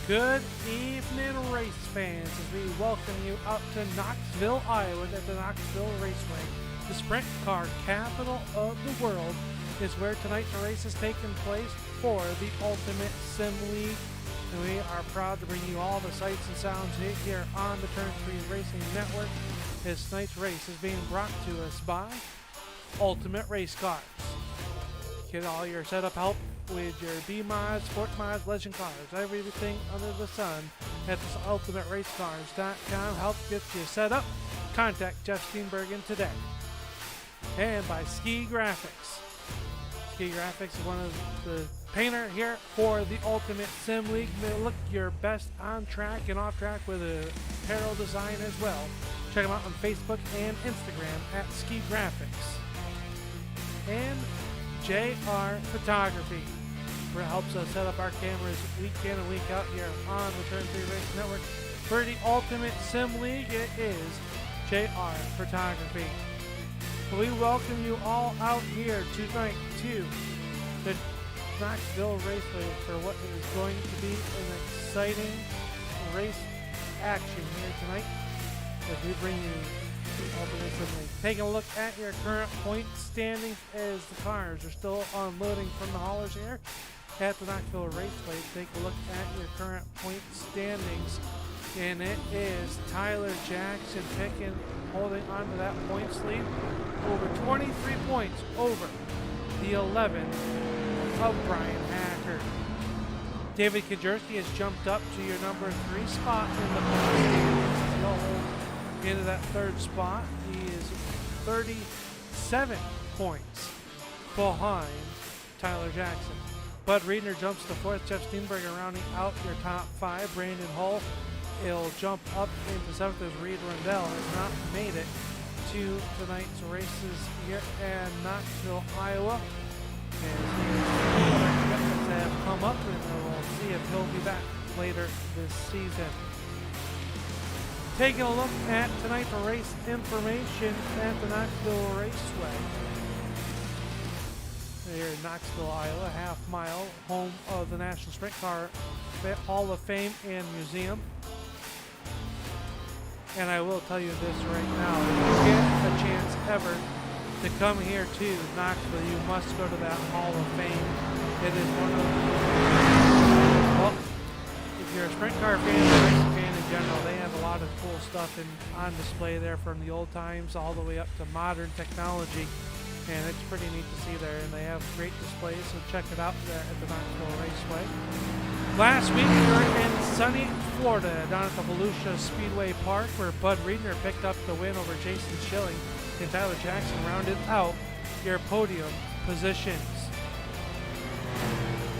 Good evening, race fans, as we welcome you out to Knoxville, Iowa at the Knoxville Raceway. The sprint car capital of the world is where tonight's race is taking place for the Ultimate Sim League. And we are proud to bring you all the sights and sounds here on the Turn 3 Racing Network. This tonight's race is being brought to us by Ultimate Race Cars. Get all your setup help with your B-Mods, Sport Mods, Legend Cars, everything under the sun at this UltimateRaceCars.com. Help get you set up. Contact Jeff Steenbergen today. And by Ski Graphics. Ski Graphics is one of the painter here for the Ultimate Sim League. They look your best on track and off track with apparel design as well. Check them out on Facebook and Instagram at Ski Graphics. And JR Photography, where it helps us set up our cameras week in and week out here on the Turn 3 Race Network. For the Ultimate Sim League, it is JR Photography. We welcome you all out here tonight to the Knoxville Raceway for what is going to be an exciting race action here tonight as we bring you Ultimate Sim League. Taking a look at your current point standings as the cars are still unloading from the haulers here at the Knoxville Raceway. Take a look at your current point standings, and it is Tyler Jackson holding on to that points lead, over 23 points over the 11 of Brian Hacker. David Kajerski has jumped up to your number 3 spot in the point standings. He'll hold into that third spot. He is 37 points behind Tyler Jackson. Bud Reedner jumps to 4th. Jeff Steenbergen rounding out your top 5. Brandon Hull will jump up into 7th as Reed Rundell has not made it to tonight's races here in Knoxville, Iowa. As have come up, and we'll see if he'll be back later this season. Taking a look at tonight's race information at the Knoxville Raceway. Here in Knoxville, Iowa, half mile, home of the National Sprint Car Hall of Fame and Museum. And I will tell you this right now, if you get a chance ever to come here to Knoxville, you must go to that Hall of Fame. It is one of well, if you're a sprint car fan or racing fan in general, they have a lot of cool stuff on display there, from the old times all the way up to modern technology. And it's pretty neat to see there, and they have great displays, so check it out there at the Knoxville Raceway. Last week we were in sunny Florida down at the Volusia Speedway Park, where Bud Reedner picked up the win over Jason Schilling, and Tyler Jackson rounded out your podium positions.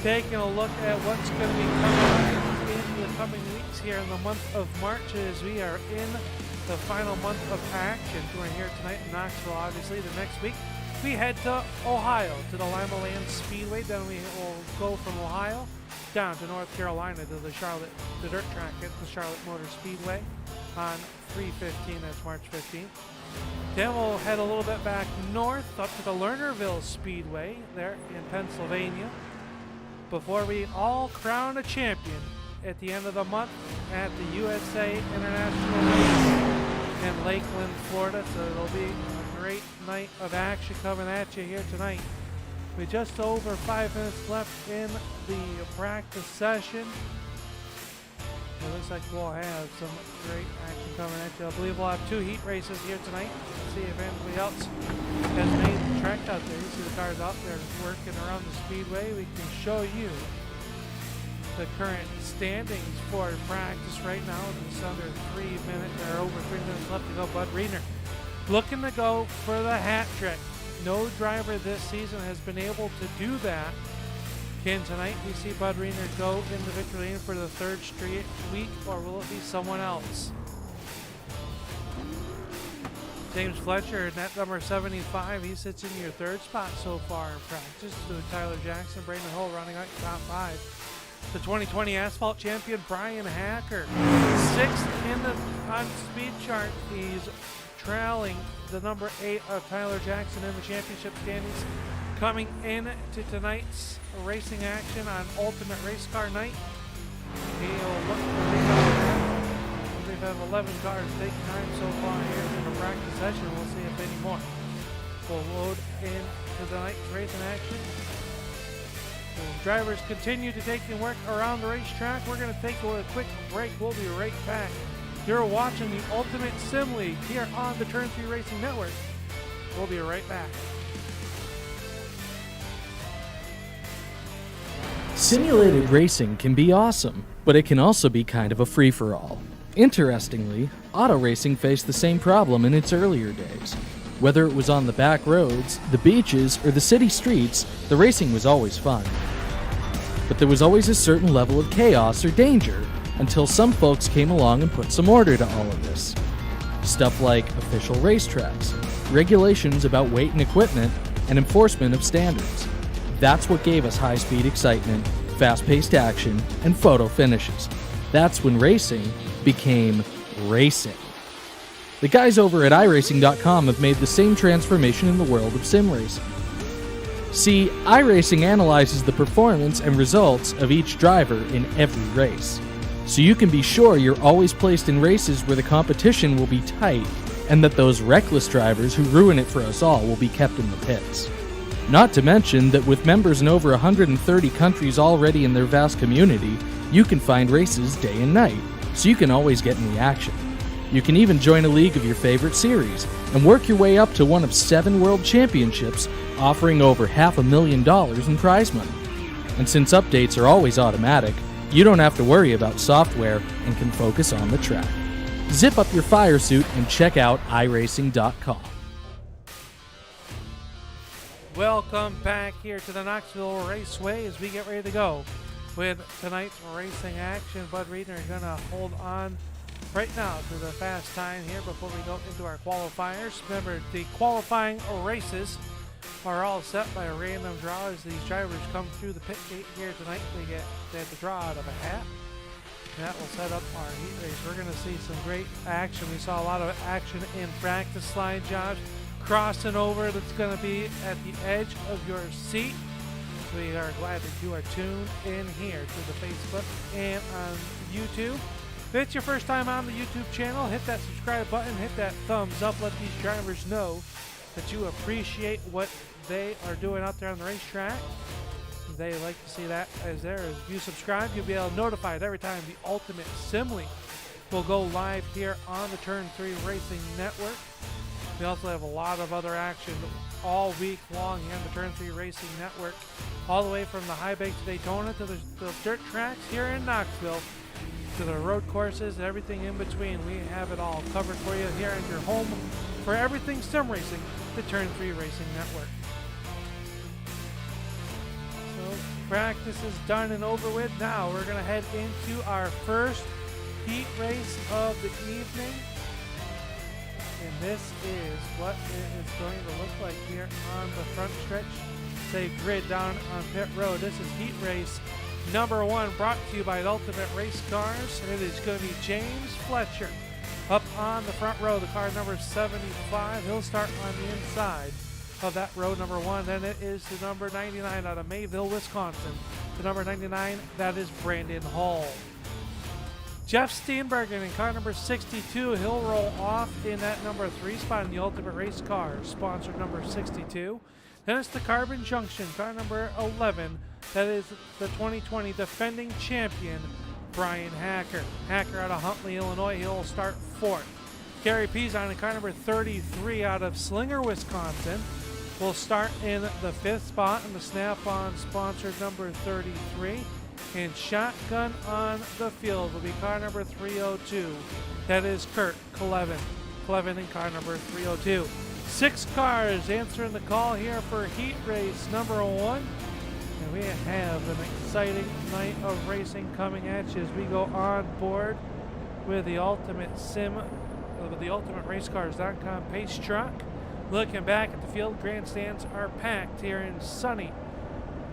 Taking a look at what's going to be coming in the coming weeks here in the month of March, as we are in the final month of action. We're here tonight in Knoxville, obviously. The next week we head to Ohio, to the Lima Land Speedway. Then we will go from Ohio down to North Carolina to the dirt track at the Charlotte Motor Speedway on 3/15, that's March 15th. Then we'll head a little bit back north up to the Lernerville Speedway there in Pennsylvania, before we all crown a champion at the end of the month at the USA International Race in Lakeland, Florida. So it'll be a great night of action coming at you here tonight. With just over 5 minutes left in the practice session, it looks like we'll have some great action coming at you. I believe we'll have 2 heat races here tonight. Let's see if anybody else has made the track out there. You see the cars out there working around the speedway. We can show you the current standings for practice right now. It's under 3 minutes, or over 3 minutes left to go. Bud Reedner looking to go for the hat trick. No driver this season has been able to do that. Can tonight we see Bud Reedner go in the victory lane for the 3rd straight week, or will it be someone else? James Fletcher, net number 75, he sits in your 3rd spot so far in practice. So Tyler Jackson, Brandon Hull running out top 5. The 2020 Asphalt champion Brian Hacker, 6th in the on speed chart. He's trailing the number 8 of Tyler Jackson in the championship standings. Coming in to tonight's racing action on Ultimate Race Car Night, he'll we've had 11 cars take time so far here in the practice session. We'll see if any more will load into tonight's racing action. As drivers continue to take in work around the racetrack, we're going to take a quick break. We'll be right back. You're watching the Ultimate Sim League here on the Turn 3 Racing Network. We'll be right back. Simulated racing can be awesome, but it can also be kind of a free-for-all. Interestingly, auto racing faced the same problem in its earlier days. Whether it was on the back roads, the beaches, or the city streets, the racing was always fun. But there was always a certain level of chaos or danger, until some folks came along and put some order to all of this. Stuff like official racetracks, regulations about weight and equipment, and enforcement of standards. That's what gave us high-speed excitement, fast-paced action, and photo finishes. That's when racing became racing. The guys over at iRacing.com have made the same transformation in the world of sim racing. See, iRacing analyzes the performance and results of each driver in every race, so you can be sure you're always placed in races where the competition will be tight, and that those reckless drivers who ruin it for us all will be kept in the pits. Not to mention that with members in over 130 countries already in their vast community, you can find races day and night, so you can always get in the action. You can even join a league of your favorite series, and work your way up to one of 7 world championships, offering over $500,000 in prize money. And since updates are always automatic, you don't have to worry about software and can focus on the track. Zip up your fire suit and check out iRacing.com. Welcome back here to the Knoxville Raceway as we get ready to go with tonight's racing action. Bud Reedner is going to hold on right now to the fast time here before we go into our qualifiers. Remember, the qualifying races are all set by a random draw as these drivers come through the pit gate here tonight. They have to draw out of a hat. And that will set up our heat race. We're going to see some great action. We saw a lot of action in practice slide jobs. Crossing over, that's going to be at the edge of your seat. We are glad that you are tuned in here to the Facebook and on YouTube. If it's your first time on the YouTube channel, hit that subscribe button, hit that thumbs up, let these drivers know that you appreciate what they are doing out there on the racetrack. They like to see that as there. If you subscribe, you'll be able to be notified every time the Ultimate Sim League will go live here on the Turn 3 Racing Network. We also have a lot of other action all week long here on the Turn 3 Racing Network, all the way from the high bank to Daytona to the dirt tracks here in Knoxville to the road courses and everything in between. We have it all covered for you here at your home for everything sim racing, the Turn 3 Racing Network. So practice is done and over with. Now we're going to head into our first heat race of the evening. And this is what it is going to look like here on the front stretch, say grid down on pit road. This is heat race number 1, brought to you by Ultimate Race Cars. And it is going to be James Fletcher up on the front row, the car number 75. He'll start on the inside of that row number 1. Then it is the number 99 out of Mayville, Wisconsin. The number 99, that is Brandon Hall. Jeff Steenbergen in car number 62, he'll roll off in that number 3 spot in the Ultimate Race Cars, sponsor number 62. Then it's the Carbon Junction, car number 11, that is the 2020 defending champion, Brian Hacker. Hacker out of Huntley, Illinois, he'll start 4th. Gary Pizon in car number 33 out of Slinger, Wisconsin, will start in the 5th spot in the Snap-on sponsor number 33. And shotgun on the field will be car number 302. That is Kurt Clevin. Clevin in car number 302. 6 cars answering the call here for heat race number 1. And we have an exciting night of racing coming at you as we go on board with the Ultimate Sim, with the UltimateRaceCars.com pace truck. Looking back at the field, grandstands are packed here in sunny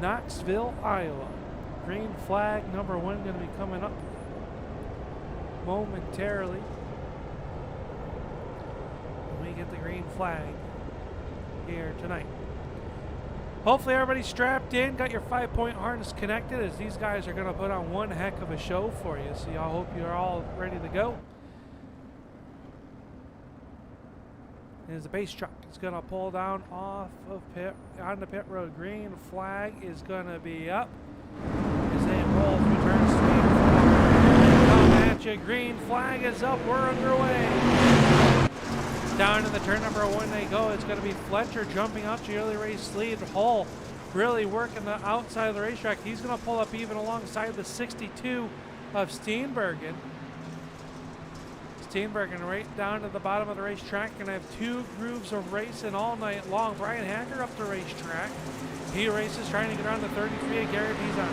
Knoxville, Iowa. Green flag number 1 going to be coming up momentarily. When we get the green flag here tonight. Hopefully everybody's strapped in, got your 5-point harness connected, as these guys are going to put on one heck of a show for you. So I hope you're all ready to go. Is the base truck. It's going to pull down off of pit on the pit road. Green flag is going to be up as they roll through turn speed. Come at you. Green flag is up. We're underway. Down in the turn number 1 they go. It's going to be Fletcher jumping up to early race lead. Hull really working the outside of the racetrack. He's going to pull up even alongside the 62 of Steenbergen. Steenbergen right down to the bottom of the racetrack. Going to have 2 grooves of racing all night long. Brian Hacker up the racetrack. He races trying to get around the 33 of Gary Pizon.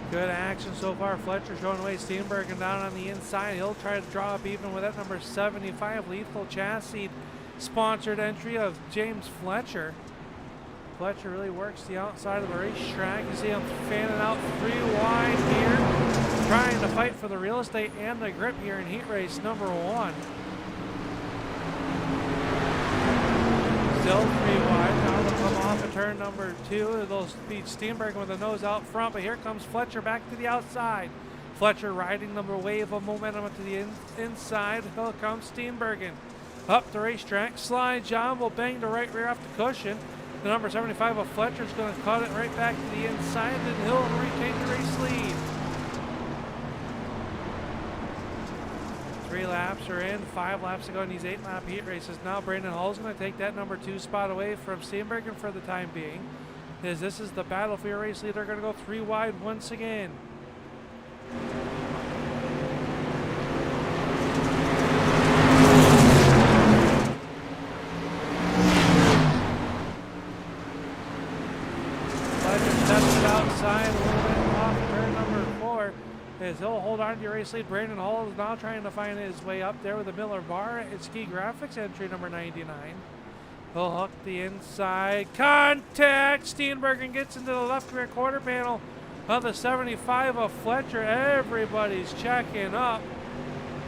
Good action so far. Fletcher showing away. Steenbergen down on the inside. He'll try to draw up even with that number 75 Lethal Chassis sponsored entry of James Fletcher. Fletcher really works the outside of the racetrack. You see him fanning out 3 wide here, trying to fight for the real estate and the grip here in heat race number 1. Still 3 wide. Now they'll come off of turn number 2. They'll beat Steenbergen with the nose out front, but here comes Fletcher back to the outside. Fletcher riding the wave of momentum to the inside. Here comes Steenbergen. Up the racetrack. Slide John will bang the right rear off the cushion. The number 75 of Fletcher is going to cut it right back to the inside, and he'll retake the race lead. 3 laps are in, 5 laps to go in these 8-lap heat races. Now Brandon Hull's going to take that number 2 spot away from Steenbergen for the time being. As this is the battle for your race lead. They're going to go 3 wide once again. Outside a little bit off turn number 4 as he'll hold on to your race lead. Brandon Hull is now trying to find his way up there with the Miller bar. It's Ski Graphics entry number 99. He'll hook the inside. Contact! Steenbergen gets into the left rear quarter panel of the 75 of Fletcher. Everybody's checking up.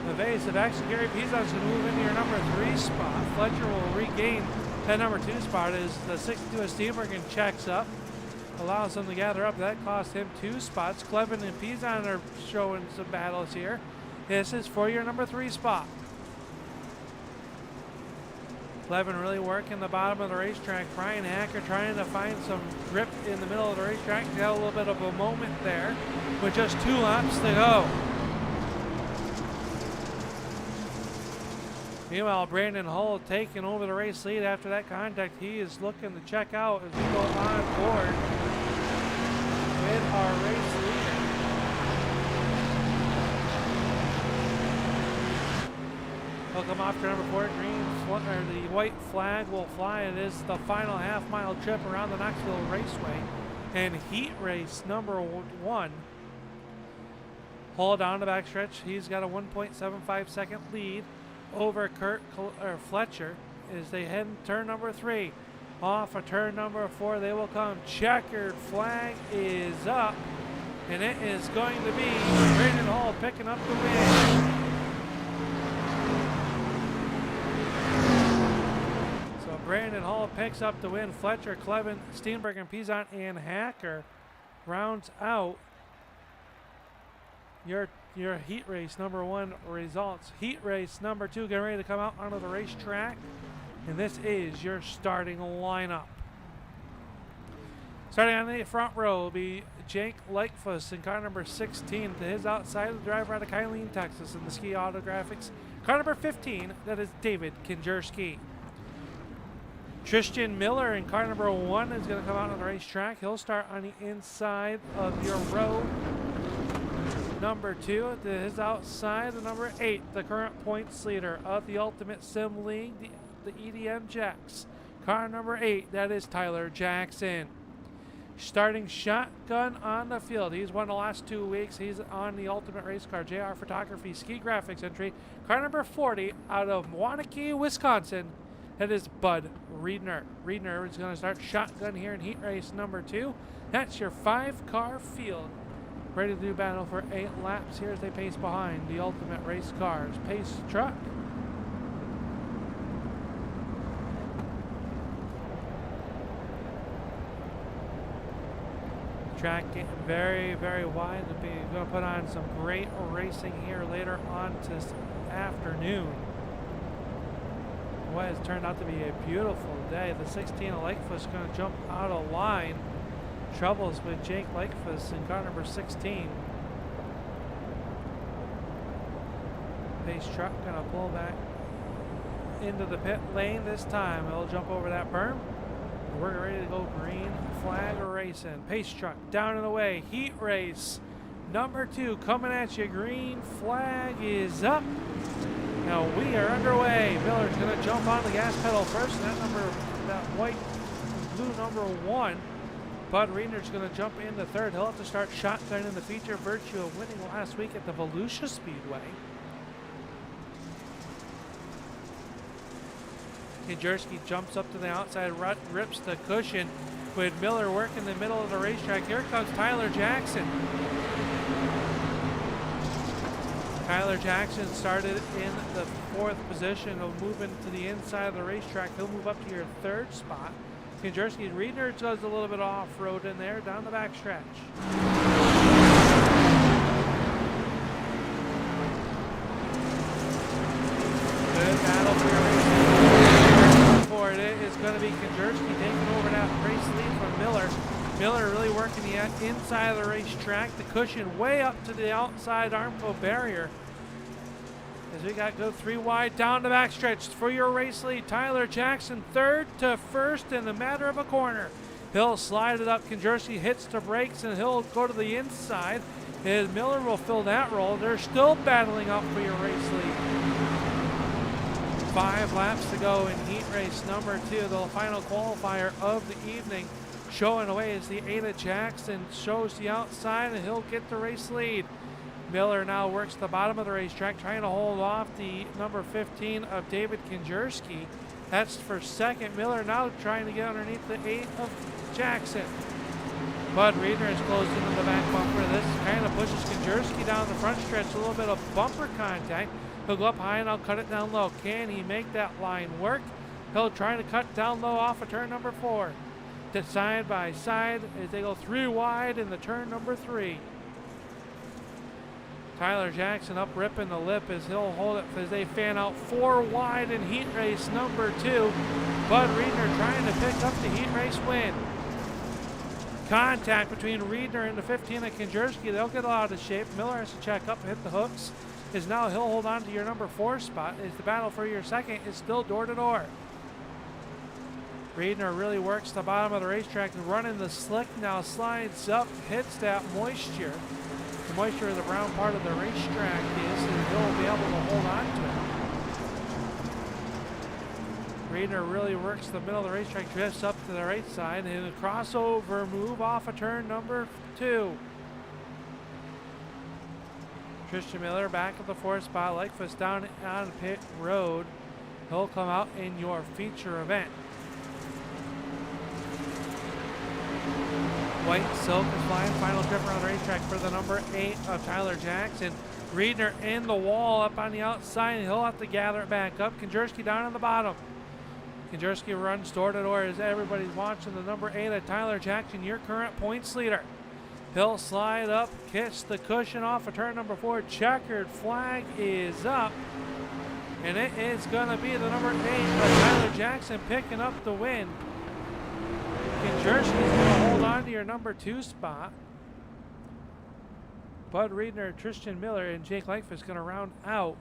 Evasive action. Gary Pizon's going to move into your number 3 spot. Fletcher will regain that number 2 spot as the 62 of Steenbergen checks up. Allows him to gather up. That cost him 2 spots. Clevin and Pizon are showing some battles here. This is for your number 3 spot. Clevin really working the bottom of the racetrack. Brian Hacker trying to find some grip in the middle of the racetrack. Got a little bit of a moment there with just 2 laps to go. Meanwhile, Brandon Hull taking over the race lead after that contact. He is looking to check out as we go on board with our race leader. He'll come off to number 4. The white flag will fly. It is the final half-mile trip around the Knoxville Raceway. And heat race number 1. Hull down the backstretch. He's got a 1.75 second lead over Fletcher as they head in turn number 3. Off of turn number 4 they will come. Checkered flag is up, and it is going to be Brandon Hull picking up the win. So Brandon Hull picks up the win. Fletcher, Clevin, Steenbergen, Pizon, and Hacker rounds out your heat race number 1 results. Heat race number 2 getting ready to come out onto the racetrack, and this is your starting lineup. Starting on the front row will be Jake Lightfuss in car number 16. To his outside, the driver out of Kylene, Texas in the Ski Auto Graphics. Car number 15, that is David Kinjerski. Tristan Miller in car number 1 is going to come out on the racetrack. He'll start on the inside of your row number 2. To his outside, the number 8, the current points leader of the Ultimate Sim League, the EDM Jacks. Car number 8, that is Tyler Jackson. Starting shotgun on the field. He's won the last 2 weeks. He's on the Ultimate Race Car JR Photography Ski Graphics entry. Car number 40 out of Waunakee, Wisconsin. That is Bud Riedner. Riedner is going to start shotgun here in heat race number 2. That's your 5-car field. Ready to do battle for 8 laps here as they pace behind the Ultimate Race Cars. Pace truck. Track getting very, very wide. We're going to put on some great racing here later on this afternoon. What has turned out to be a beautiful day. The 16 of Lightfoot's going to jump out of line. Troubles with Jake Lightfoot in car number 16. Pace truck going to pull back into the pit lane this time. It'll jump over that berm. We're ready to go green flag racing. Pace truck down and away. Heat race number 2 coming at you. Green flag is up. Now we are underway. Miller's going to jump on the gas pedal first. And that white and blue number 1. Bud Reedner's going to jump into third. He'll have to start shotgun in the feature virtue of winning last week at the Volusia Speedway. Kajurski jumps up to the outside, rips the cushion with Miller working the middle of the racetrack. Here comes Tyler Jackson. Tyler Jackson started in the 4th position. He'll move into the inside of the racetrack. He'll move up to your 3rd spot. Kajurski Reedner does a little bit off-road in there down the back stretch. Good battle for your race. It is going to be Kajurski taking over that race lead from Miller. Miller really working the inside of the racetrack. The cushion way up to the outside Armco barrier. As we got go 3 wide down the backstretch for your race lead. Tyler Jackson 3rd to 1st in the matter of a corner. He'll slide it up. Kajurski hits the brakes and he'll go to the inside. And Miller will fill that role. They're still battling up for your race lead. 5 laps to go in heat race number 2, the final qualifier of the evening. Showing away as the Ada Jackson shows the outside and he'll get the race lead. Miller now works the bottom of the racetrack trying to hold off the number 15 of David Kajurski. That's for 2nd. Miller now trying to get underneath the 8 of Jackson. Bud Reedner is closed into the back bumper. This kind of pushes Kajurski down the front stretch. A little bit of bumper contact. He'll go up high and I'll cut it down low. Can he make that line work? He'll try to cut down low off of turn number 4. To side by side as they go 3 wide in the turn number 3. Tyler Jackson up ripping the lip as he'll hold it as they fan out 4 wide in heat race number 2. Bud Reedner trying to pick up the heat race win. Contact between Reedner and the 15 of Kajurski. They'll get out of shape. Miller has to check up and hit the hooks. Is now he'll hold on to your number 4 spot. Is the battle for your 2nd is still door to door. Reedner really works the bottom of the racetrack and running the slick. Now slides up, hits that moisture. The moisture of the brown part of the racetrack is, and he'll be able to hold on to it. Reedner really works the middle of the racetrack, drifts up to the right side, and a crossover move off of turn number 2. Christian Miller back at the 4th spot. Lightfoot's down on pit road. He'll come out in your feature event. White Silk is flying final trip around the racetrack for the number 8 of Tyler Jackson. Reedner in the wall up on the outside, and he'll have to gather it back up. Kajurski down on the bottom. Kajurski runs door to door as everybody's watching the number 8 of Tyler Jackson, your current points leader. He'll slide up, kiss the cushion off of turn number 4. Checkered flag is up. And it is going to be the number 8 of Tyler Jackson picking up the win. Kajurski's going to hold on to your number 2 spot. Bud Reedner, Tristan Miller, and Jake Lightfoot is going to round out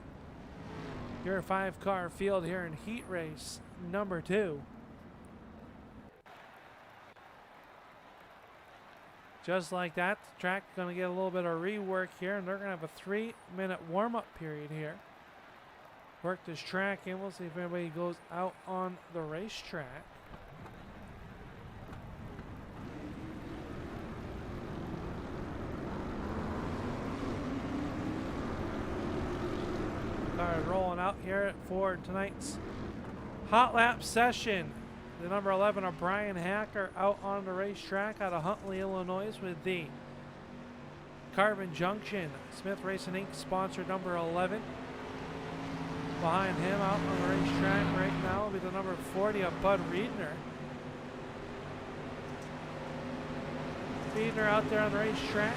your 5-car field here in heat race number 2. Just like that, the track's going to get a little bit of rework here, and they're going to have a 3-minute warm-up period here. Work this track in. We'll see if anybody goes out on the racetrack. Cars rolling out here for tonight's hot lap session. The number 11 of Brian Hacker out on the racetrack out of Huntley, Illinois with the Carbon Junction Smith Racing Inc. sponsored number 11. Behind him out on the racetrack right now will be the number 40 of Bud Reedner. Reedner out there on the racetrack.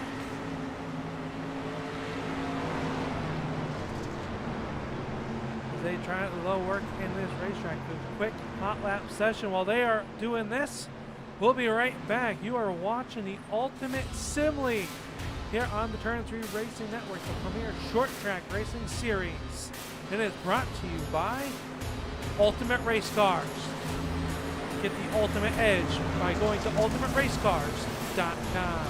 They try to low work in this racetrack. A quick hot lap session. While they are doing this, we'll be right back. You are watching the Ultimate Sim League here on the Turn 3 Racing Network, the premier short track racing series. It is brought to you by Ultimate Race Cars. Get the ultimate edge by going to ultimateracecars.com.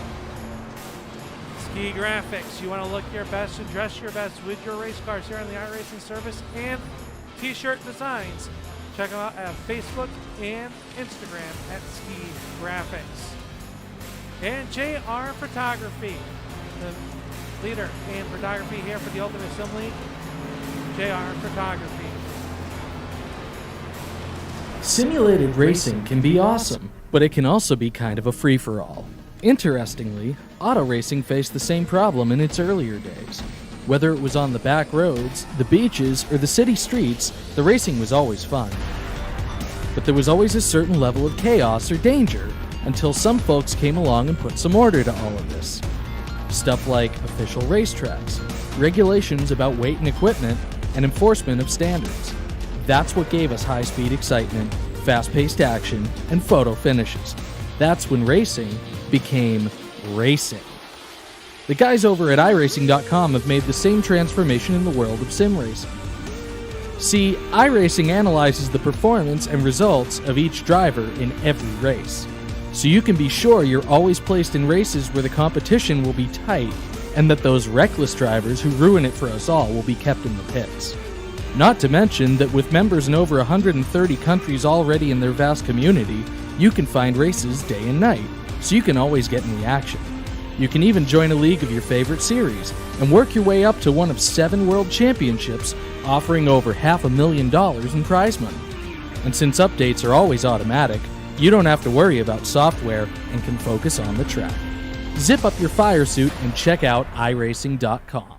Ski Graphics. You want to look your best and dress your best with your race cars here on the iRacing service, and t-shirt designs. Check them out at Facebook and Instagram at Ski Graphics. And JR Photography, the leader in photography here for the Ultimate Sim League. JR Photography. Simulated racing can be awesome, but it can also be kind of a free-for-all. Interestingly, auto racing faced the same problem in its earlier days. Whether it was on the back roads, the beaches, or the city streets, the racing was always fun. But there was always a certain level of chaos or danger until some folks came along and put some order to all of this. Stuff like official racetracks, regulations about weight and equipment, and enforcement of standards. That's what gave us high-speed excitement, fast-paced action, and photo finishes. That's when racing became racing. The guys over at iRacing.com have made the same transformation in the world of sim racing. See, iRacing analyzes the performance and results of each driver in every race, so you can be sure you're always placed in races where the competition will be tight and that those reckless drivers who ruin it for us all will be kept in the pits. Not to mention that with members in over 130 countries already in their vast community, you can find races day and night, so you can always get in the action. You can even join a league of your favorite series and work your way up to one of 7 world championships, offering over $500,000 in prize money. And since updates are always automatic, you don't have to worry about software and can focus on the track. Zip up your fire suit and check out iRacing.com.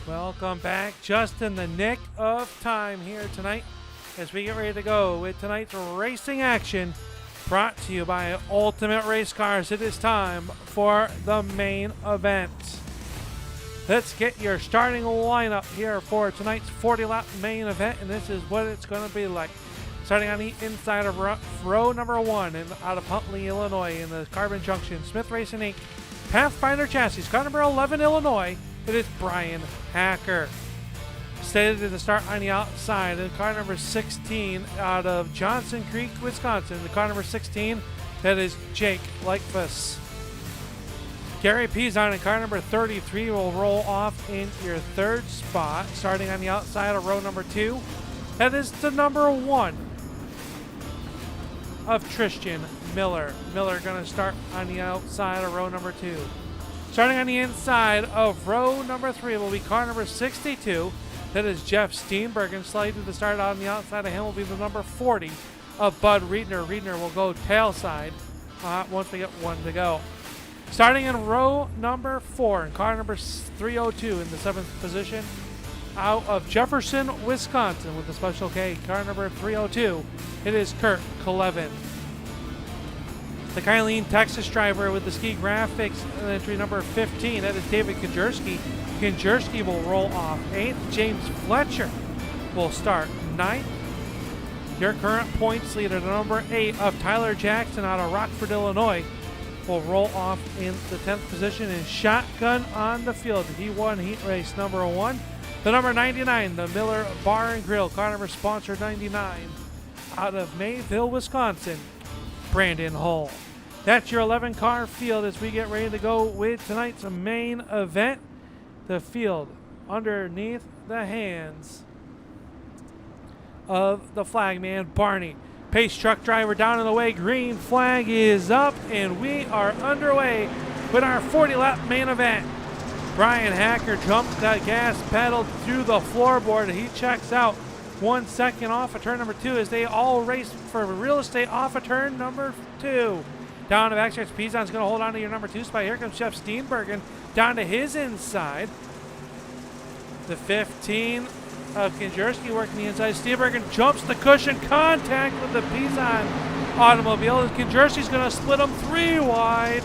Welcome back, just in the nick of time here tonight as we get ready to go with tonight's racing action, brought to you by Ultimate Race Cars. It is time for the main event. Let's get your starting lineup here for tonight's 40-lap main event, and this is what it's going to be like. Starting on the inside of row number 1 out of Huntley, Illinois, in the Carbon Junction, Smith Racing Inc. Pathfinder Chassis, car number 11, Illinois. It is Brian Hacker. Stated at the start on the outside, in car number 16 out of Johnson Creek, Wisconsin. The car number 16, that is Jake Lightfuss. Gary Pizon in car number 33 will roll off in your third spot. Starting on the outside of row number 2, that is the number 1 of Tristan Miller. Miller going to start on the outside of row number 2. Starting on the inside of row number 3 will be car number 62. That is Jeff Steenbergen. Slated to start on the outside of him will be the number 40 of Bud Reedner. Reedner will go tail side once we get 1 to go. Starting in row number 4, in car number 302 in the 7th position, out of Jefferson, Wisconsin, with the Special K, car number 302, it is Kurt Klevin. The Kylene, Texas driver with the Ski Graphics entry number 15, that is David Konjerski. Konjerski will roll off 8th. James Fletcher will start 9th. Your current points leader, the number 8 of Tyler Jackson out of Rockford, Illinois, will roll off in the 10th position in shotgun on the field. He won heat race number 1. The number 99, the Miller Bar and Grill, car number sponsored 99, out of Mayville, Wisconsin, Brandon Hull. That's your 11-car field as we get ready to go with tonight's main event. The field underneath the hands of the flagman, Barney. Pace truck driver down in the way. Green flag is up, and we are underway with our 40-lap main event. Brian Hacker jumped the gas pedal through the floorboard. He checks out 1 second off of turn number 2 as they all race for real estate off of turn number 2. Down the backstretch, Pizon's going to hold on to your number 2 spot. Here comes Jeff Steenbergen down to his inside. The 15 of Kinjerski working the inside. Steenbergen jumps the cushion, contact with the Pizon automobile. And Kinjerski's going to split them 3 wide.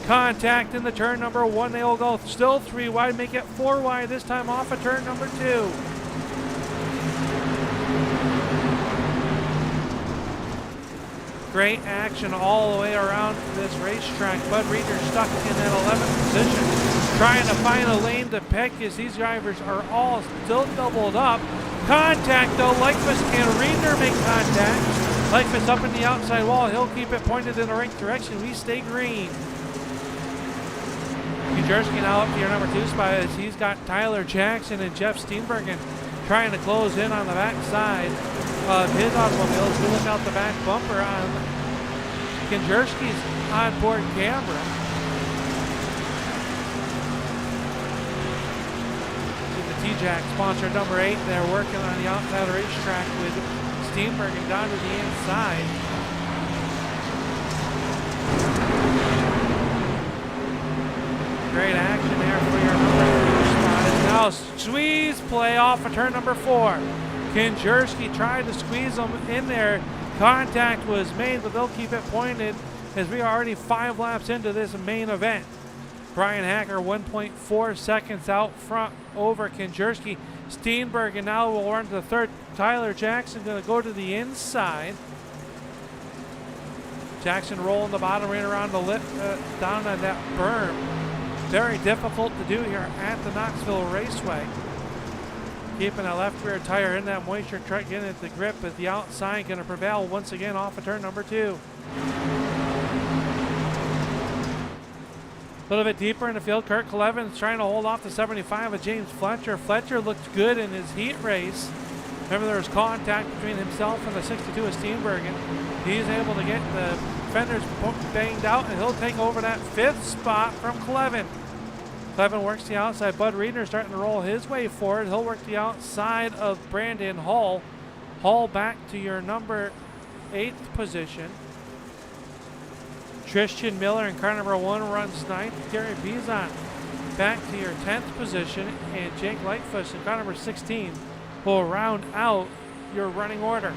Contact in the turn number 1. They will go still 3 wide, make it 4 wide this time off of turn number 2. Great action all the way around this racetrack. Bud Reeder stuck in that 11th position, trying to find a lane to pick as these drivers are all still doubled up. Contact though, Lightfoot and Reeder make contact. Lightfoot's up in the outside wall. He'll keep it pointed in the right direction. We stay green. Kinjerski now up to your number 2 spot as he's got Tyler Jackson and Jeff Steenbergen trying to close in on the back side of his automobile as we look out the back bumper on Kinjerski's onboard camera. See the T-Jack sponsor number 8 there working on the outside of the racetrack with Steenbergen down to the inside. Great action there for your number 2 spot. It's now squeeze play off of turn number 4. Kinjerski tried to squeeze them in there. Contact was made, but they'll keep it pointed as we are already 5 laps into this main event. Brian Hacker 1.4 seconds out front over Kinjerski. Steenbergen now will run to the third. Tyler Jackson going to go to the inside. Jackson rolling the bottom right around the lip, down on that berm. Very difficult to do here at the Knoxville Raceway. Keeping that left rear tire in that moisture, try getting at the grip at the outside, going to prevail once again off of turn number 2. A little bit deeper in the field, Kurt Clevin trying to hold off the 75 of James Fletcher. Fletcher looked good in his heat race. Remember, there was contact between himself and the 62 of Steenbergen. He's able to get the fenders banged out, and he'll take over that 5th spot from Clevin. Clevin works the outside. Bud Reeder starting to roll his way forward. He'll work the outside of Brandon Hall. Hall back to your number 8th position. Tristan Miller in car number 1 runs 9th. Gary Bizon back to your 10th position. And Jake Lightfoot in car number 16 will round out your running order.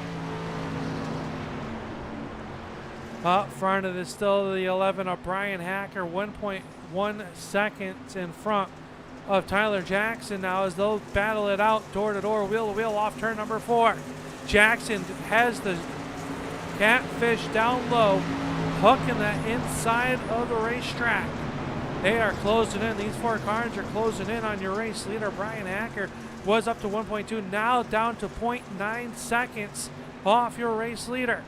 Up front it is still the 11 of Brian Hacker, 1.1 seconds in front of Tyler Jackson now as they'll battle it out door to door, wheel to wheel off turn number 4. Jackson has the catfish down low, hooking that inside of the racetrack. They are closing in. These 4 cars are closing in on your race leader. Brian Hacker was up to 1.2, now down to 0.9 seconds off your race leader.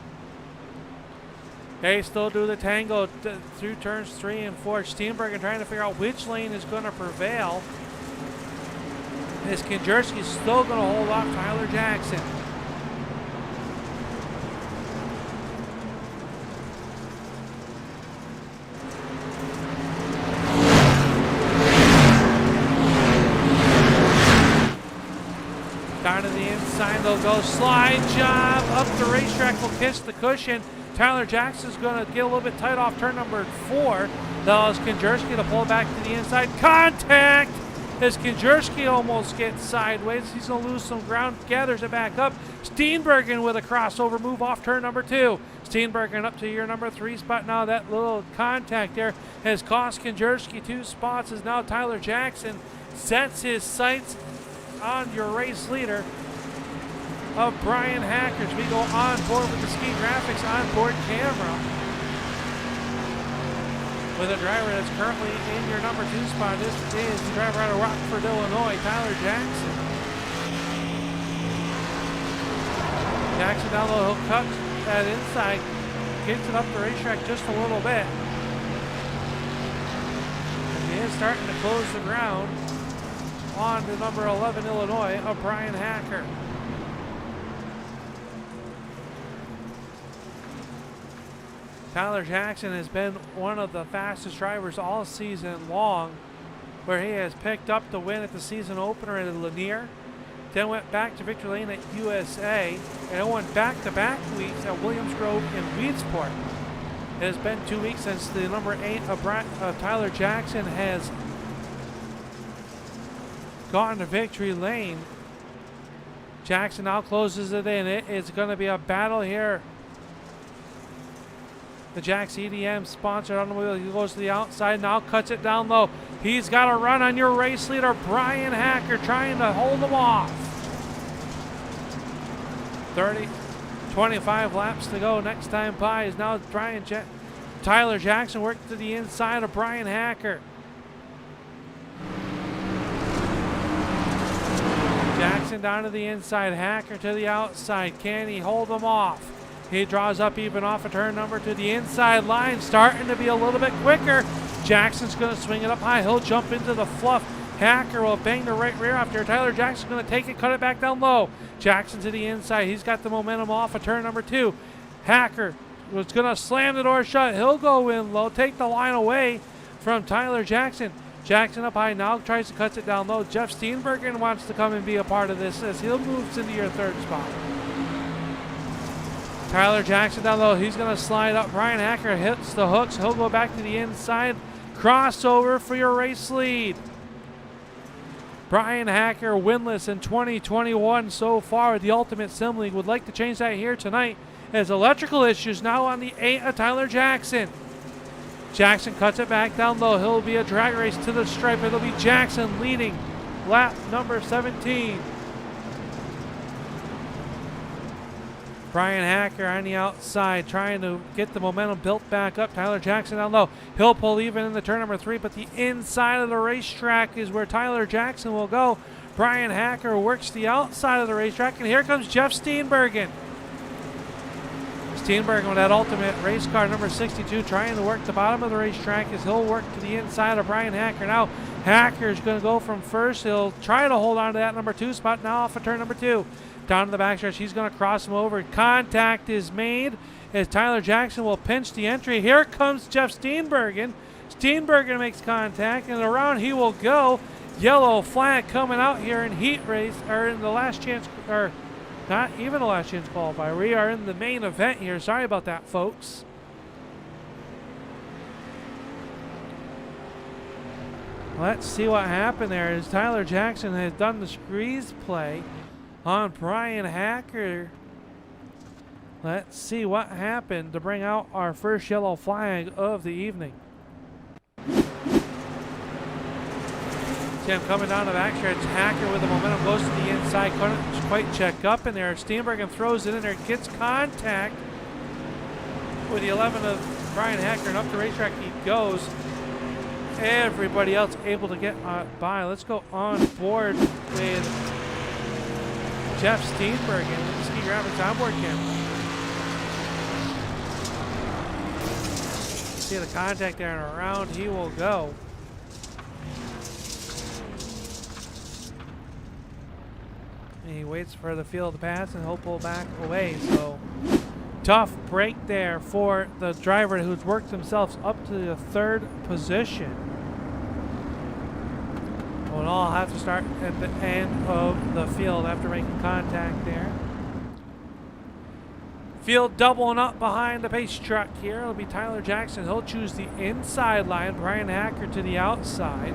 They still do the tango through turns 3 and 4. Steenbergen trying to figure out which lane is going to prevail. As Kinjerski's still going to hold off Tyler Jackson. Down to the inside, they'll go slide job up the racetrack, will kiss the cushion. Tyler Jackson's going to get a little bit tight off turn number 4. Allows Kinjerski to pull back to the inside. Contact as Kinjerski almost gets sideways. He's going to lose some ground, gathers it back up. Steenbergen with a crossover move off turn number 2. Steenbergen up to your number 3 spot now. That little contact there has cost Kinjerski 2 spots as now Tyler Jackson sets his sights on your race leader of Brian Hackers. We go on board with the Ski Graphics onboard camera with a driver that's currently in your number 2 spot. This is the driver out of Rockford, Illinois, Tyler Jackson. Jackson down low, he'll cut that inside, gets it up the racetrack just a little bit. And he is starting to close the ground on to number 11 Illinois of Brian Hacker. Tyler Jackson has been one of the fastest drivers all season long, where he has picked up the win at the season opener at Lanier, then went back to victory lane at USA, and won back-to-back weeks at Williams Grove and Weedsport. It has been 2 weeks since the number 8 of Tyler Jackson has gone to victory lane Jackson now closes it in. It is going to be a battle here. The Jax EDM sponsored automobile. He goes to the outside, now cuts it down low. He's got a run on your race leader, Brian Hacker, trying to hold him off. 25 laps to go. Next time by is now Tyler Jackson working to the inside of Brian Hacker. Jackson down to the inside, Hacker to the outside. Can he hold him off? He draws up even off a turn number to the inside line, starting to be a little bit quicker. Jackson's going to swing it up high. He'll jump into the fluff. Hacker will bang the right rear after. Tyler Jackson's going to take it, cut it back down low. Jackson to the inside. He's got the momentum off of turn number 2. Hacker was going to slam the door shut. He'll go in low, take the line away from Tyler Jackson. Jackson up high now, tries to cut it down low. Jeff Steenbergen wants to come and be a part of this as he'll move into your third spot. Tyler Jackson down low. He's going to slide up. Brian Hacker hits the hooks. He'll go back to the inside. Crossover for your race lead. Brian Hacker winless in 2021 so far with the Ultimate Sim League. Would like to change that here tonight as electrical issues now on the 8 of Tyler Jackson. Jackson cuts it back down low. He'll be a drag race to the stripe. It'll be Jackson leading lap number 17. Brian Hacker on the outside trying to get the momentum built back up. Tyler Jackson down low. He'll pull even in the turn number 3, but the inside of the racetrack is where Tyler Jackson will go. Brian Hacker works the outside of the racetrack, and here comes Jeff Steenbergen. Steenbergen with that ultimate race car number 62 trying to work the bottom of the racetrack as he'll work to the inside of Brian Hacker. Now Hacker's going to go from first. He'll try to hold on to that number 2 spot now off of turn number 2. Down to the backstretch, he's going to cross him over. Contact is made as Tyler Jackson will pinch the entry. Here comes Jeff Steenbergen. Steenbergen makes contact, and around he will go. Yellow flag coming out here in heat race, or in the last chance, or not even the last chance qualifier. We are in the main event here. Sorry about that, folks. Let's see what happened there as Tyler Jackson has done the squeeze play on Brian Hacker. Let's see what happened to bring out our first yellow flag of the evening. See him coming down the backstretch. Hacker with the momentum goes to the inside. Couldn't quite check up in there. Steenbergen throws it in there, gets contact with the 11 of Brian Hacker, and up the racetrack he goes. Everybody else able to get by. Let's go on board with Jeff Steenbergen with the Ski Graphics onboard camera. See the contact there, and around he will go. And he waits for the field to pass, and he'll pull back away. So tough break there for the driver who's worked themselves up to the 3rd position. We'll all have to start at the end of the field after making contact there. Field doubling up behind the pace truck here. It'll be Tyler Jackson. He'll choose the inside line. Brian Hacker to the outside.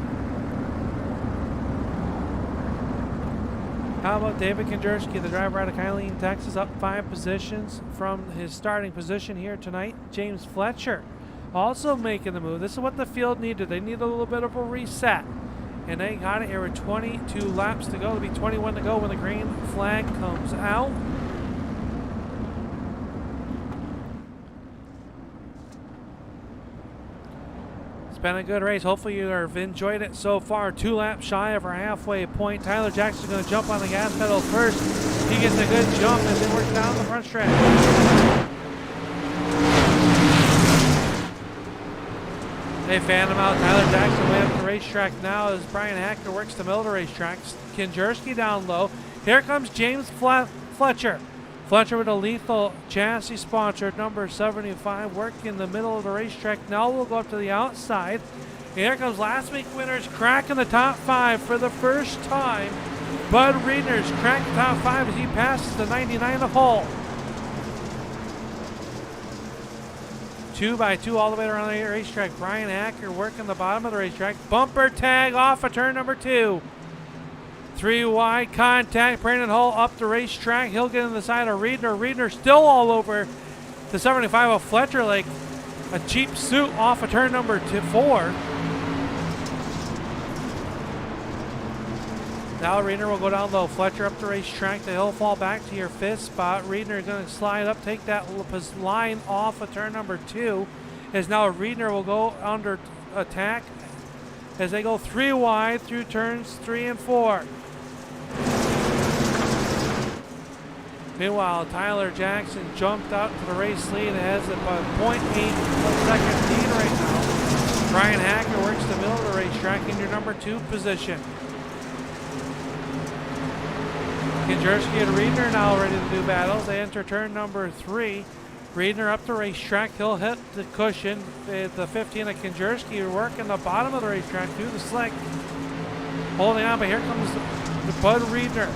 How about David Konderski, the driver out of Kylene, Texas, up 5 positions from his starting position here tonight. James Fletcher also making the move. This is what the field needed. They need a little bit of a reset. And they got it here with 22 laps to go. It'll be 21 to go when the green flag comes out. It's been a good race. Hopefully you have enjoyed it so far. 2 laps shy of our halfway point. Tyler Jackson's going to jump on the gas pedal first. He gets a good jump and then works down the front stretch. They fan him out. Tyler Jackson way up the racetrack now as Brian Hacker works the middle of the racetrack. Konderski down low. Here comes James Fletcher. Fletcher with a lethal chassis sponsored number 75 working in the middle of the racetrack. Now we'll go up to the outside. And here comes last week winners cracking the top 5 for the first time. Bud Reedner's cracked the top 5 as he passes the 99 of Hull. 2x2 all the way around the racetrack. Brian Hacker working the bottom of the racetrack. Bumper tag off of turn number 2. 3 wide contact. Brandon Hull up the racetrack. He'll get in the side of Reedner. Reedner still all over the 75 of Fletcher like a cheap suit off of turn number 4. Now Reedner will go down low. Fletcher up the racetrack. He'll fall back to your 5th spot. Reedner is going to slide up, take that line off of turn number 2. As now Reedner will go under attack as they go 3 wide through turns 3 and 4. Meanwhile, Tyler Jackson jumped out to the race lead and has about 0.8 second lead right now. Brian Hacker works the middle of the racetrack in your number 2 position. Kinjerski and Reedner now ready to do battles. They enter turn number 3. Reedner up the racetrack. He'll hit the cushion. The 15 of Kinjerski working the bottom of the racetrack through the slick. Holding on, but here comes the Bud Reedner.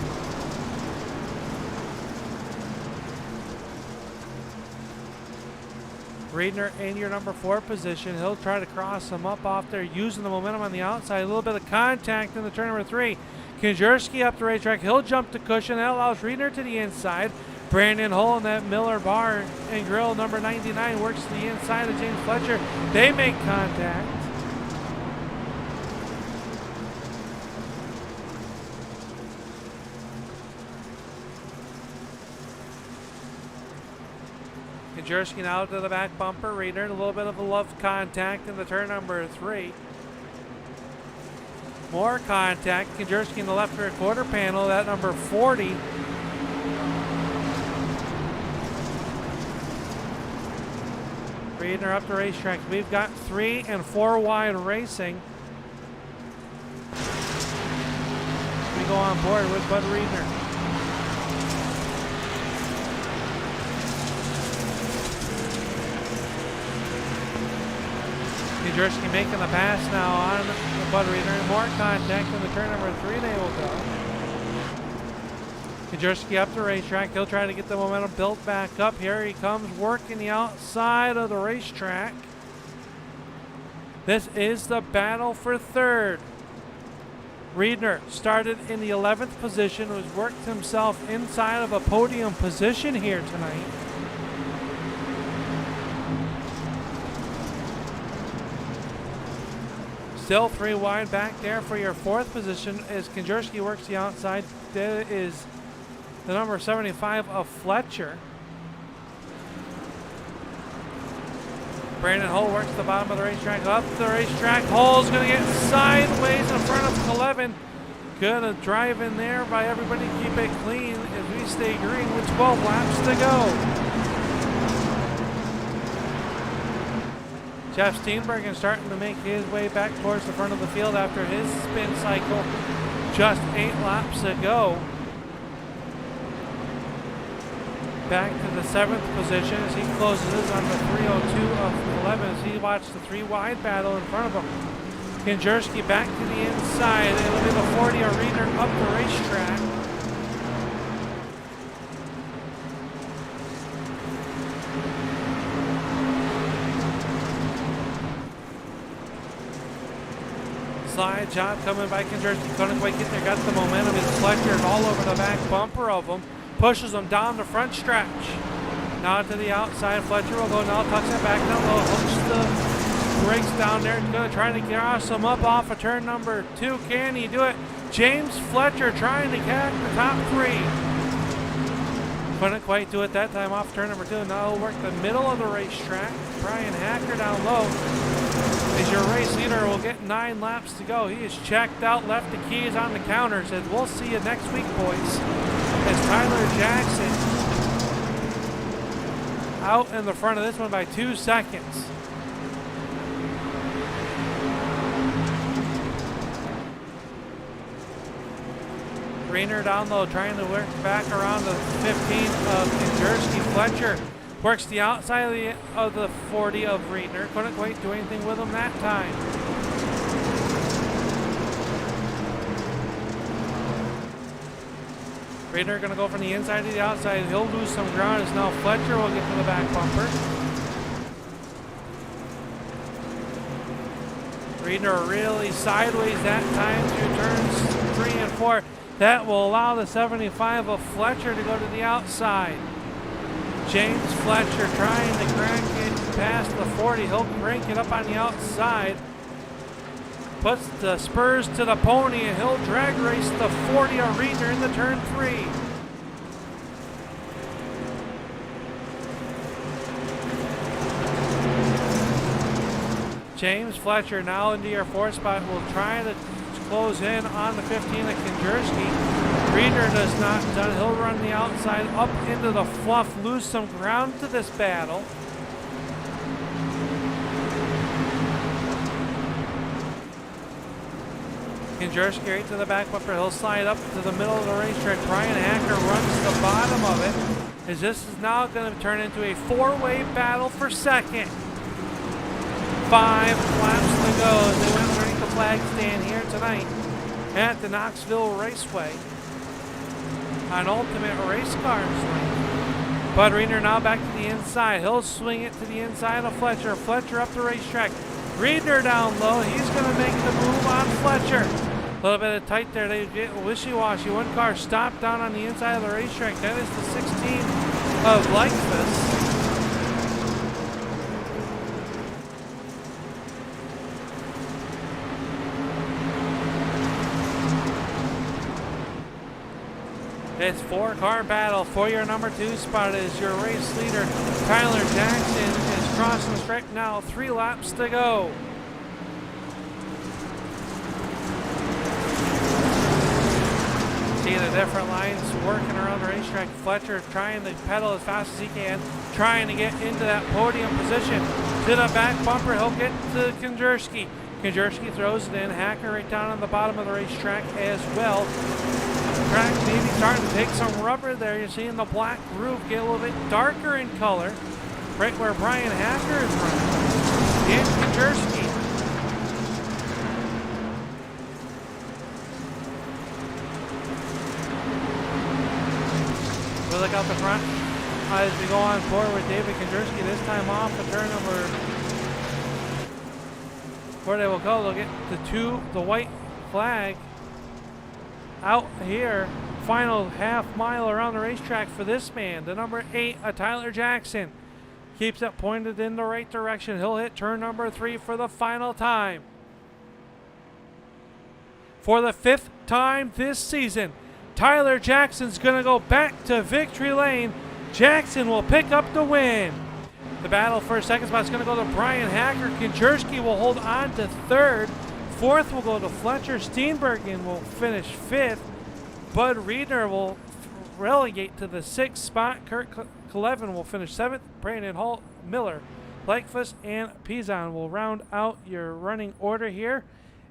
Reedner in your number 4 position. He'll try to cross him up off there using the momentum on the outside. A little bit of contact in the turn number 3. Kinjerski up the racetrack. He'll jump the cushion. That allows Reedner to the inside. Brandon Hull in that Miller bar and grill number 99 works to the inside of James Fletcher. They make contact. Kinjerski now to the back bumper. Reedner, a little bit of a love contact in the turn number 3. More contact. Kinjerski in the left rear quarter panel. That number 40. Reedner up the racetrack. We've got 3 and 4 wide racing. We go on board with Bud Reedner. Kinjerski making the pass now on Bud Reedner. More contact in the turn number 3 they will go. Kinjerski up the racetrack. He'll try to get the momentum built back up. Here he comes working the outside of the racetrack. This is the battle for 3rd. Reedner started in the 11th position, was worked himself inside of a podium position here tonight. Still 3 wide back there for your 4th position as Kinjerski works the outside. That is the number 75 of Fletcher. Brandon Hull works the bottom of the racetrack. Up the racetrack. Hull's going to get sideways in front of Clevin. Going to drive in there by everybody. Keep it clean as we stay green with 12 laps to go. Jeff Steenbergen starting to make his way back towards the front of the field after his spin cycle just 8 laps ago. Back to the 7th position as he closes on the 302 of 11 as he watched the 3 wide battle in front of him. Kinjerski back to the inside. It'll be the 40 of Reedner up the racetrack. Slide job coming by Kinjerski. Couldn't quite get there. Got the momentum. His Fletcher all over the back bumper of him. Pushes him down the front stretch. Now to the outside. Fletcher will go now, tucks it back down low, hooks the brakes down there. Going to try to cross him up off of turn number 2. Can he do it? James Fletcher trying to catch the top 3. Couldn't quite do it that time off turn number 2. Now he'll work the middle of the racetrack. Brian Hacker down low. As your race leader will get 9 laps to go. He is checked out, left the keys on the counter. Said, we'll see you next week, boys. As Tyler Jackson out in the front of this one by 2 seconds. Reedner down low, trying to work back around the 15 of Kinjerski. Fletcher works the outside of the 40 of Reedner. Couldn't quite do anything with him that time. Reedner going to go from the inside to the outside. He'll lose some ground as now Fletcher will get to the back bumper. Reedner really sideways that time through turns 3 and 4. That will allow the 75 of Fletcher to go to the outside. James Fletcher trying to crank it past the 40. He'll crank it up on the outside. Puts the spurs to the pony, and he'll drag race the 40 of Reeder in the turn 3. James Fletcher now into your 4th spot will try to close in on the 15 of Kinjerski. Reeder does not done. He'll run the outside up into the fluff, lose some ground to this battle. Kinjerski right to the back bumper. He'll slide up to the middle of the racetrack. Brian Hacker runs the bottom of it, as this is now going to turn into a 4-way battle for second. 5 laps to go as they went underneath the flag stand here tonight at the Knoxville Raceway on Ultimate Race Cars Lane. Bud Reeder now back to the inside. He'll swing it to the inside of Fletcher. Fletcher up the racetrack. Reeder down low. He's going to make the move on Fletcher. A little bit of tight there. They get wishy-washy. One car stopped down on the inside of the racetrack. That is the 16 of Lightfus. It's 4-car battle for your number 2 spot as your race leader, Tyler Jackson, is crossing the stripe now. 3 laps to go. See the different lines working around the racetrack. Fletcher trying to pedal as fast as he can, trying to get into that podium position. To the back bumper, he'll get to Kinjerski. Kinjerski throws it in. Hacker right down on the bottom of the racetrack as well. Track maybe starting to take some rubber there. You're seeing the black roof get a little bit darker in color, right where Brian Hacker is running. And Kinjerski. We'll look out the front as we go on forward with David Kinjerski. This time off the turn number. Where they will go, they'll get the white flag out here. Final half mile around the racetrack for this man, the number 8, Tyler Jackson. Keeps it pointed in the right direction. He'll hit turn number 3 for the final time. For the 5th time this season, Tyler Jackson's going to go back to victory lane. Jackson will pick up the win. The battle for second spot is going to go to Brian Hacker. Kinjerski will hold on to 3rd. 4th will go to Fletcher. Steenbergen will finish 5th. Bud Reeder will relegate to the 6th spot. Kurt Clevin will finish 7th. Brandon Hall, Miller, Lightfus, and Pizon will round out your running order here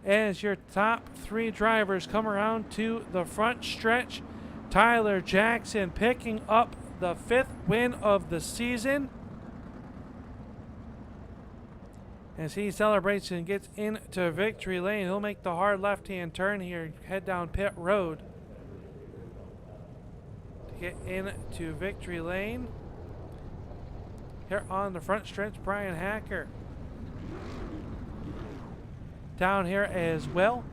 as your top 3 drivers come around to the front stretch. Tyler Jackson picking up the 5th win of the season. As he celebrates and gets into victory lane, he'll make the hard left-hand turn here, head down pit road to get into victory lane. Here on the front stretch, Brian Hacker down here as well.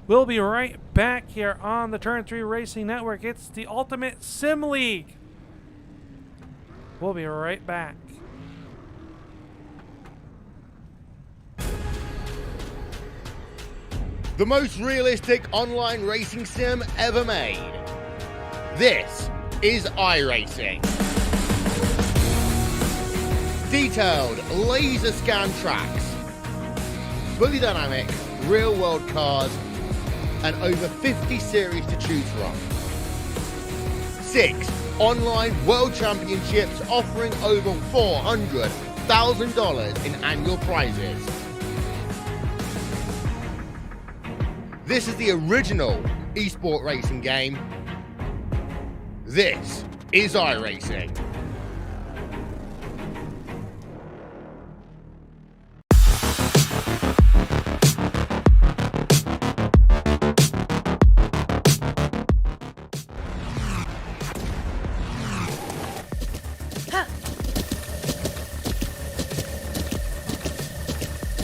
We'll be right back here on the Turn 3 Racing Network. It's the Ultimate Sim League. We'll be right back. The most realistic online racing sim ever made. This is iRacing. Detailed laser scan tracks, fully dynamic real world cars, and over 50 series to choose from. 6 online world championships offering over $400,000 in annual prizes. This is the original esport racing game. This is iRacing.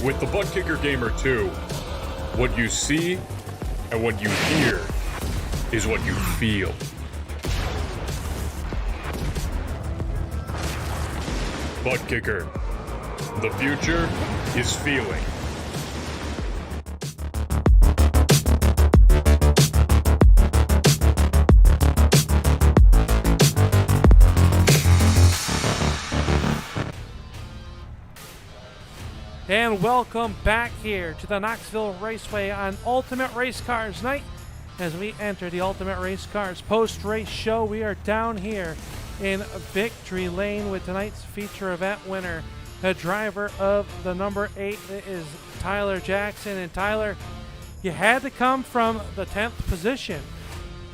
With the Butt Kicker Gamer 2, what you see and what you hear is what you feel. Butt kicker. The future is feeling. And welcome back here to the Knoxville Raceway on Ultimate Race Cars Night. As we enter the Ultimate Race Cars post-race show, we are down here in Victory Lane with tonight's feature event winner, the driver of the number 8 is Tyler Jackson. And Tyler, you had to come from the 10th position,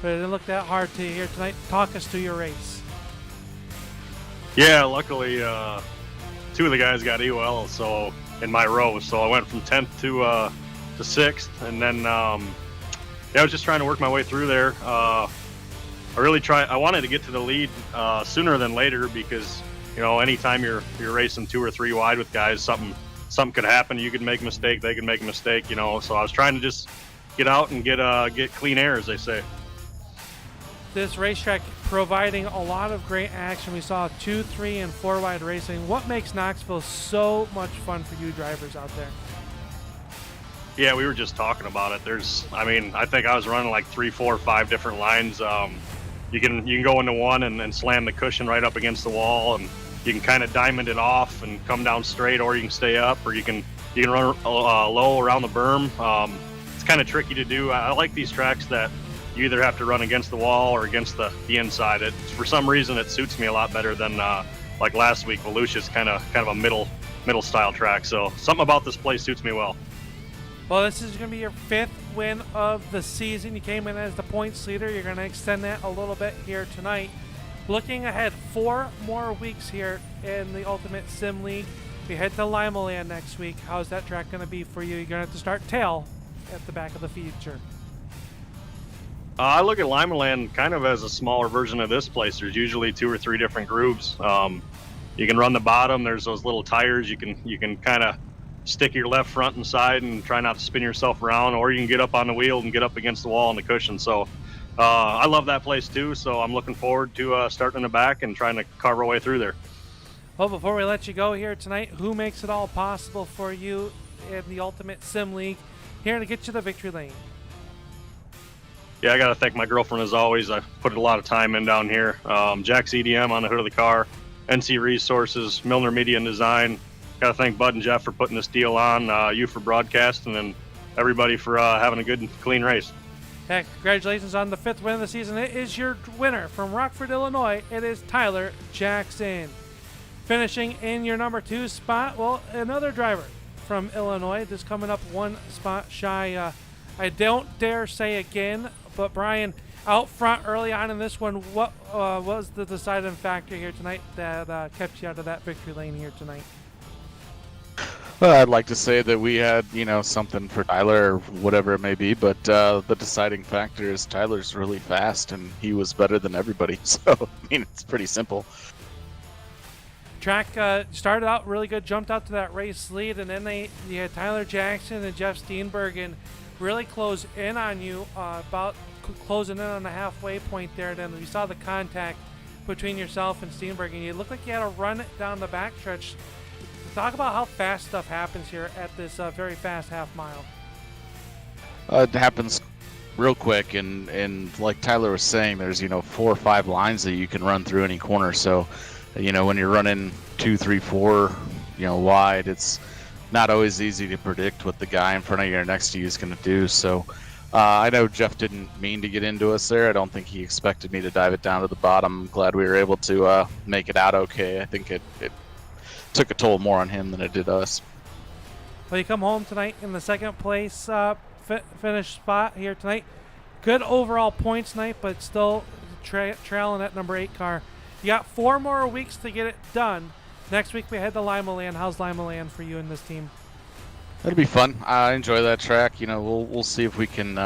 but it didn't look that hard to you here tonight. Talk us through your race. Yeah, luckily two of the guys got EOL so in my row, so I went from 10th to 6th, and then I was just trying to work my way through there. I wanted to get to the lead sooner than later because, you know, anytime you're racing 2 or 3 wide with guys, something could happen. You could make a mistake, they could make a mistake, you know. So I was trying to just get out and get clean air, as they say. This racetrack providing a lot of great action. We saw 2, 3, and 4 wide racing. What makes Knoxville so much fun for you drivers out there? Yeah, we were just talking about it. I think I was running like 3, 4, 5 different lines. You can go into one and slam the cushion right up against the wall, and you can kind of diamond it off and come down straight, or you can stay up, or you can run low around the berm. It's kind of tricky to do. I like these tracks that you either have to run against the wall or against the inside. For some reason, it suits me a lot better than like last week. Volusia's kind of a middle style track. So something about this place suits me well. Well, this is going to be your 5th win of the season. You came in as the points leader. You're going to extend that a little bit here tonight. Looking ahead, 4 more weeks here in the Ultimate Sim League. We head to Limaland next week. How's that track going to be for you? You're going to have to start tail at the back of the feature. I look at Limaland kind of as a smaller version of this place. There's usually 2 or 3 different groups. You can run the bottom. There's those little tires. You can kind of stick your left front and side and try not to spin yourself around, or you can get up on the wheel and get up against the wall and the cushion. So I love that place too. So I'm looking forward to starting in the back and trying to carve our way through there. Well, before we let you go here tonight, who makes it all possible for you in the Ultimate Sim League here to get you the victory lane? Yeah, I got to thank my girlfriend as always. I put a lot of time in down here. Jack's EDM on the hood of the car, NC Resources, Milner Media and Design. Got to thank Bud and Jeff for putting this deal on, you for broadcast, and then everybody for having a good and clean race. Heck, congratulations on the 5th win of the season. It is your winner from Rockford, Illinois. It is Tyler Jackson. Finishing in your number 2 spot, well, another driver from Illinois, just coming up 1 spot shy. I don't dare say again, but Brian, out front early on in this one, what was the deciding factor here tonight that kept you out of that victory lane here tonight? Well, I'd like to say that we had, something for Tyler or whatever it may be, but the deciding factor is Tyler's really fast and he was better than everybody. So, it's pretty simple. Track started out really good, jumped out to that race lead, and then you had Tyler Jackson and Jeff Steenbergen really close in on you, about closing in on the halfway point there. Then you saw the contact between yourself and Steenbergen. You looked like you had to run it down the backstretch. Talk about how fast stuff happens here at this very fast half mile. It happens real quick, and like Tyler was saying, there's 4 or 5 lines that you can run through any corner. So, when you're running 2, 3, 4, wide, it's not always easy to predict what the guy in front of you or next to you is going to do. So, I know Jeff didn't mean to get into us there. I don't think he expected me to dive it down to the bottom. I'm glad we were able to make it out okay. I think it took a toll more on him than it did us. Well, you come home tonight in the 2nd place finish spot here tonight. Good overall points tonight, but still trailing that number 8 car. You got 4 more weeks to get it done. Next week we head to Limaland. How's Limaland for you and this team? It'll be fun. I enjoy that track. We'll see if we can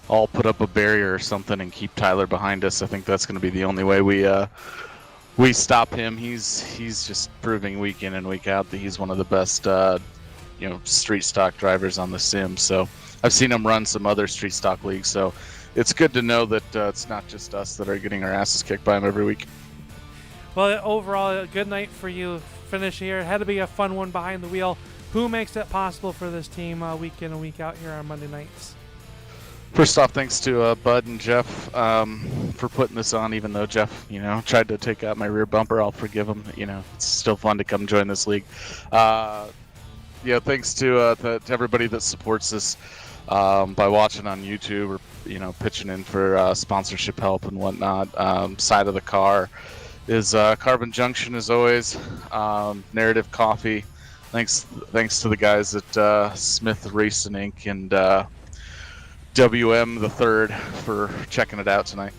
all put up a barrier or something and keep Tyler behind us. I think that's going to be the only way we stop him. He's just proving week in and week out that he's one of the best street stock drivers on the sim. So I've seen him run some other street stock leagues, so it's good to know that it's not just us that are getting our asses kicked by them every week. Well, overall, a good night for you. Finish here. It had to be a fun one behind the wheel. Who makes it possible for this team week in and week out here on Monday nights? First off, thanks to Bud and Jeff for putting this on, even though Jeff, tried to take out my rear bumper. I'll forgive him. It's still fun to come join this league. Thanks to everybody that supports this by watching on YouTube or, pitching in for sponsorship help and whatnot. Side of the car is Carbon Junction, as always. Narrative Coffee. Thanks to the guys at Smith Racing Inc. and WM the Third for checking it out tonight.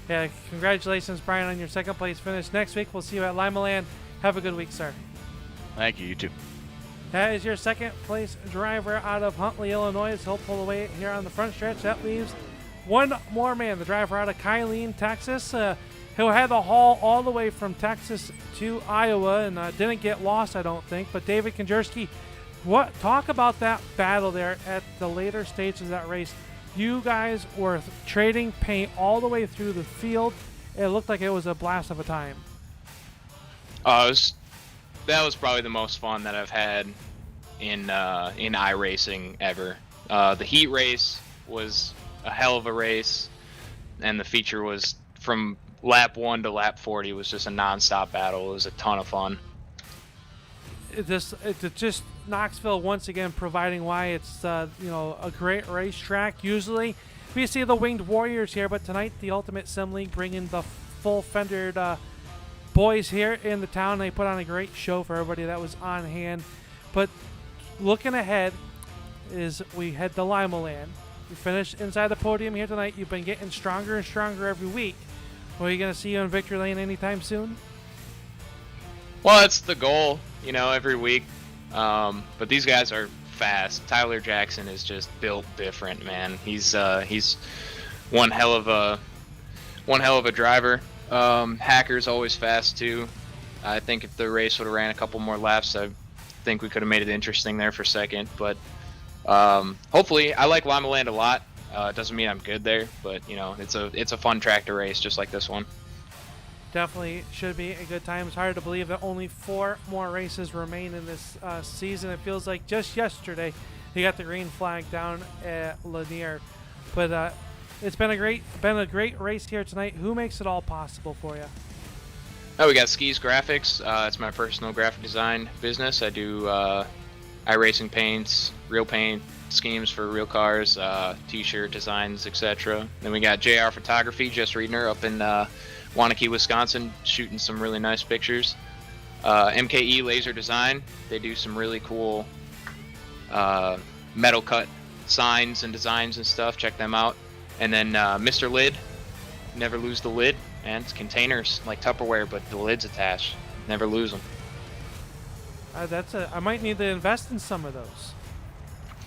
Yeah, congratulations, Brian, on your second place finish. Next week, we'll see you at Lima Land. Have a good week, sir. Thank you, you too. That is your second place driver out of Huntley, Illinois. He'll pull away here on the front stretch. That leaves one more man, the driver out of Kylene, Texas. Who had to haul all the way from Texas to Iowa and didn't get lost, I don't think. But David Konjerski, talk about that battle there at the later stages of that race. You guys were trading paint all the way through the field. It looked like it was a blast of a time. That was probably the most fun that I've had in iRacing ever. The heat race was a hell of a race, and the feature was from lap 1 to lap 40 was just a non-stop battle. It was a ton of fun. It's just Knoxville once again providing why it's a great racetrack. Usually we see the Winged Warriors here, but tonight the Ultimate Sim League bringing the full fendered boys here in the town. They put on a great show for everybody that was on hand. But looking ahead is we head to Lima Land. We finished inside the podium here tonight. You've been getting stronger and stronger every week. Are you going to see you in Victory Lane anytime soon? Well, that's the goal, every week. But these guys are fast. Tyler Jackson is just built different, man. He's one hell of a driver. Hacker's always fast too. I think if the race would have ran a couple more laps, I think we could have made it interesting there for second. But hopefully, I like Lima Land a lot. It doesn't mean I'm good there, but it's a fun track to race, just like this one. Definitely should be a good time. It's hard to believe that only 4 more races remain in this season. It feels like just yesterday he got the green flag down at Lanier. But it's been a great race here tonight. Who makes it all possible for you? We got Skis Graphics. It's my personal graphic design business. I do iRacing paints, real paint schemes for real cars, t-shirt designs, etc. Then we got JR Photography, Jess Riedner up in Wanakee, Wisconsin, shooting some really nice pictures. MKE Laser Design, they do some really cool metal cut signs and designs and stuff. Check them out. And then Mr. Lid, never lose the lid, man. It's containers like Tupperware, but the lid's attached. Never lose them. I might need to invest in some of those.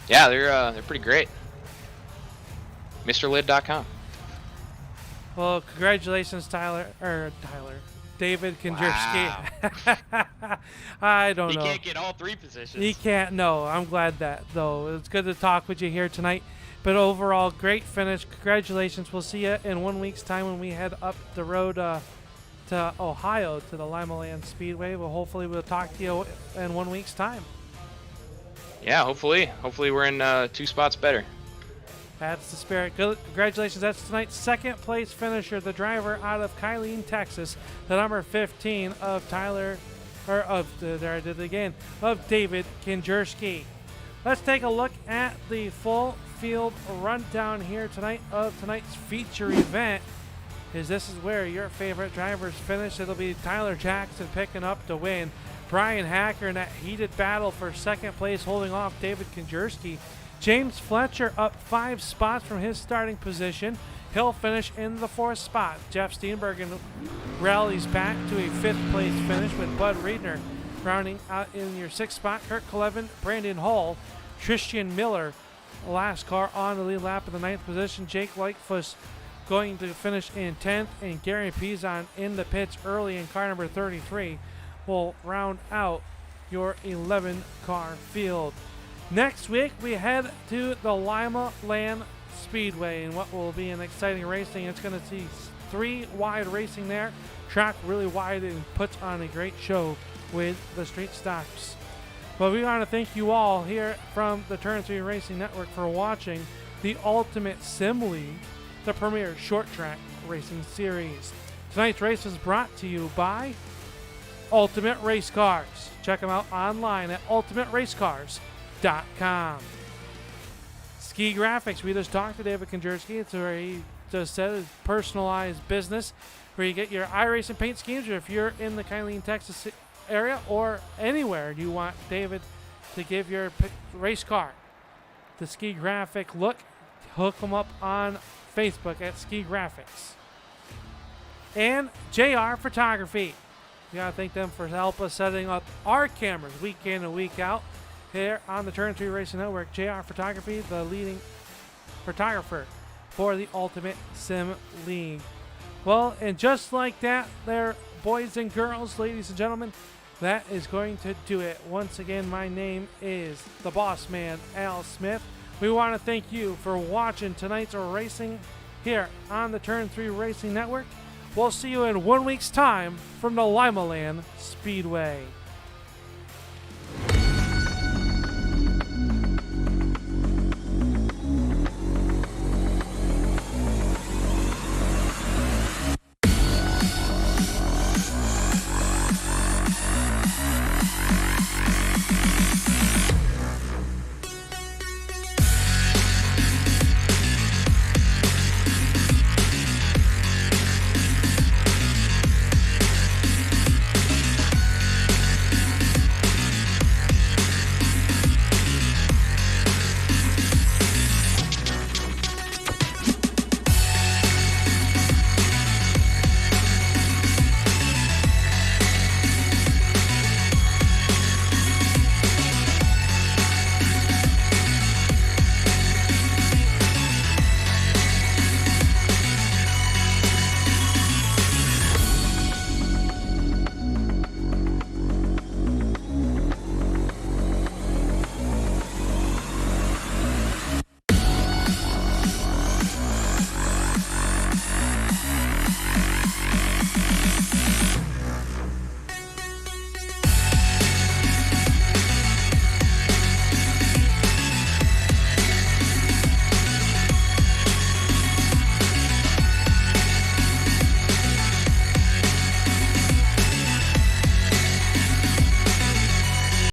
Yeah, they're pretty great. MrLid.com. Well, congratulations, David Konjerski. Wow. I don't know. He can't get all 3 positions. He can't. No, I'm glad that though. It's good to talk with you here tonight. But overall, great finish. Congratulations. We'll see you in 1 week's time when we head up the road to Ohio to the Lima Land Speedway. Well, hopefully we'll talk to you in 1 week's time. Yeah, hopefully. Hopefully we're in 2 spots better. That's the spirit. Good. Congratulations. That's tonight's second place finisher, the driver out of Kylene, Texas, the number 15 of David Konjerski. Let's take a look at the full field rundown here tonight of tonight's feature event. This is where your favorite drivers finish. It'll be Tyler Jackson picking up the win. Brian Hacker in that heated battle for second place, holding off David Konjerski. James Fletcher up 5 spots from his starting position. He'll finish in the 4th spot. Jeff Steenbergen rallies back to a 5th place finish with Bud Riedner rounding out in your 6th spot. Kurt Clevin, Brandon Hall, Christian Miller, last car on the lead lap in the 9th position. Jake Lightfoot going to finish in 10th, and Gary Pizon in the pits early in car number 33 will round out your 11 car field. Next week we head to the Lima Land Speedway and what will be an exciting racing. It's going to see 3 wide racing there. Track really wide and puts on a great show with the street stops. But we want to thank you all here from the Turn 3 Racing Network for watching the Ultimate Sim League, the premier short track racing series. Tonight's race is brought to you by Ultimate Race Cars. Check them out online at ultimateracecars.com. Ski Graphics. We just talked to David Konjerski. It's where he just said his personalized business where you get your iRacing paint schemes, or if you're in the Killeen, Texas area or anywhere you want David to give your race car the Ski Graphic look, hook them up on Facebook at Ski Graphics. And JR Photography. We gotta thank them for help us setting up our cameras week in and week out here on the Turn 3 Racing Network. JR Photography, the leading photographer for the Ultimate Sim League. Well, and just like that, there, boys and girls, ladies and gentlemen, that is going to do it. Once again, my name is the boss man, Al Smith. We want to thank you for watching tonight's racing here on the Turn 3 Racing Network. We'll see you in 1 week's time from the Limaland Speedway.